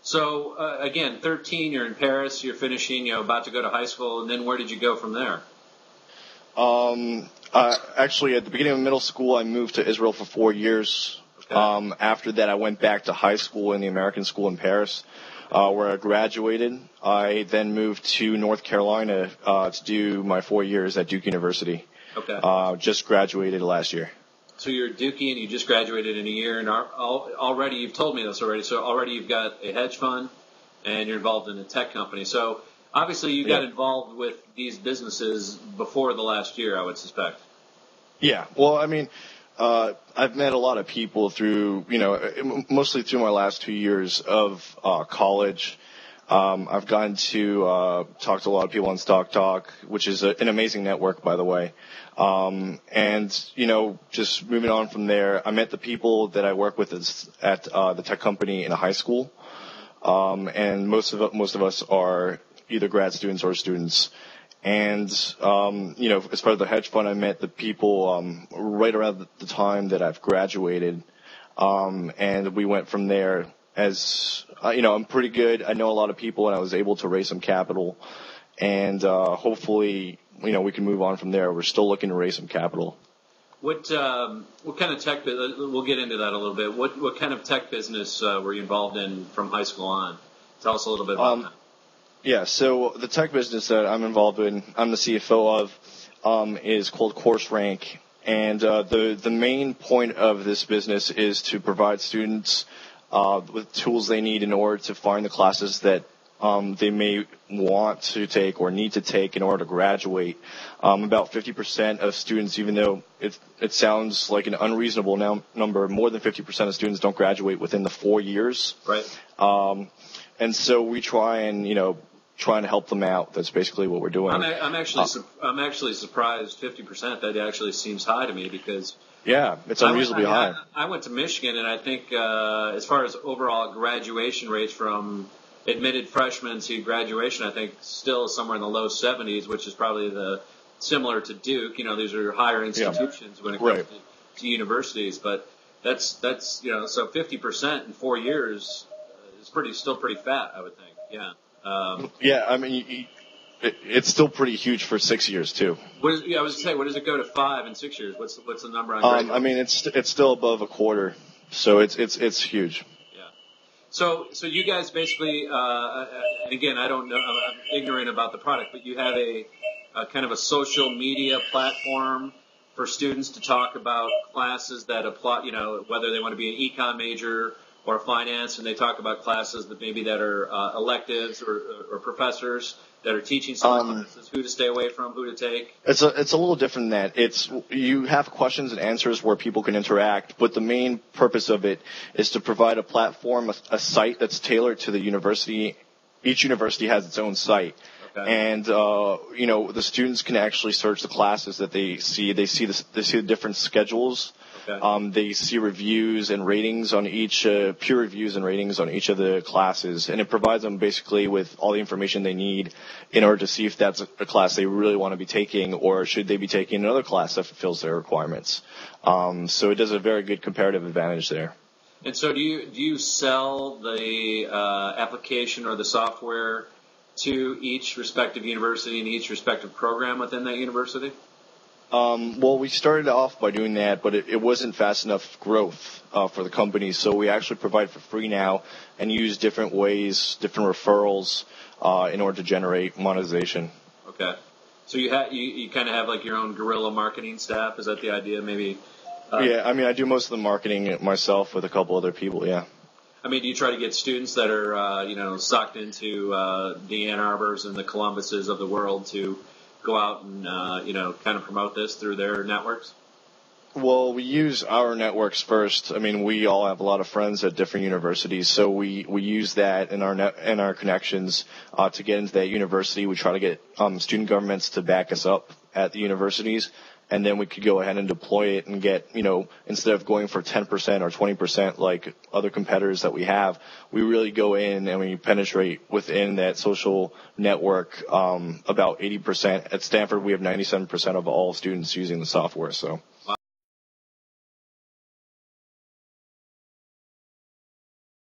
So again, 13, you're in Paris, you're finishing, about to go to high school, and then where did you go from there? Actually, at the beginning of middle school, I moved to Israel for 4 years. Okay. After that, I went back to high school in the American school in Paris, where I graduated. I then moved to North Carolina to do my 4 years at Duke University. Okay. Just graduated last year. So you're a Dookie and you just graduated in a year, and already you've told me this already. So already you've got a hedge fund, and you're involved in a tech company. So obviously you got involved with these businesses before the last year, I would suspect. Yeah. Well, I mean, I've met a lot of people through, mostly through my last 2 years of college. I've gotten to talk to a lot of people on Stock Talk, which is an amazing network, by the way. And, just moving on from there, I met the people that I work with at the tech company in a high school. And most of us are either grad students or students. And, as part of the hedge fund, I met the people right around the time that I've graduated. And we went from there. As I'm pretty good. I know a lot of people, and I was able to raise some capital. And hopefully, we can move on from there. We're still looking to raise some capital. What kind of tech? We'll get into that a little bit. What kind of tech business were you involved in from high school on? Tell us a little bit about that. Yeah, so the tech business that I'm involved in, I'm the CFO of, is called Course Rank, and the main point of this business is to provide students with tools they need in order to find the classes that they may want to take or need to take in order to graduate. About 50% of students, even though it sounds like an unreasonable number, more than 50% of students don't graduate within the 4 years. Right. And so we try and help them out. That's basically what we're doing. I'm actually surprised 50%. That actually seems high to me because it's unreasonably high. I went to Michigan, and I think as far as overall graduation rates from admitted freshmen to graduation, I think still somewhere in the low 70s, which is probably similar to Duke. These are higher institutions when it comes to universities, but that's so 50% in 4 years is still pretty fat, I would think. Yeah. I mean, it's still pretty huge for 6 years too. I was going to say, what does it go to 5 in 6 years? What's the number on graduation? I mean, it's still above a quarter, so it's huge. Yeah. So you guys basically, and again, I don't know, I'm ignorant about the product, but you have a kind of a social media platform for students to talk about classes that apply, whether they want to be an econ major or finance, and they talk about classes that are electives or professors that are teaching some classes, who to stay away from, who to take. It's a little different than that. You have questions and answers where people can interact, but the main purpose of it is to provide a platform, a site that's tailored to the university. Each university has its own site. Okay. And the students can actually search the classes that they see. They see the different schedules. Okay. They see reviews and ratings on each, peer reviews and ratings on each of the classes, and it provides them basically with all the information they need in order to see if that's a class they really want to be taking, or should they be taking another class that fulfills their requirements. So it does a very good comparative advantage there. And so do you sell the application or the software to each respective university and each respective program within that university? Well, we started off by doing that, but it wasn't fast enough growth for the company. So we actually provide for free now and use different ways, different referrals in order to generate monetization. Okay. So you kind of have like your own guerrilla marketing staff. Is that the idea? Maybe. Yeah, I mean, I do most of the marketing myself with a couple other people. Yeah. I mean, do you try to get students that are sucked into the Ann Arbors and the Columbuses of the world to go out and, kind of promote this through their networks? Well, we use our networks first. I mean, we all have a lot of friends at different universities, so we use that in our connections to get into that university. We try to get student governments to back us up at the universities, and then we could go ahead and deploy it and get, instead of going for 10% or 20% like other competitors that we have, we really go in and we penetrate within that social network about 80%. At Stanford, we have 97% of all students using the software, so.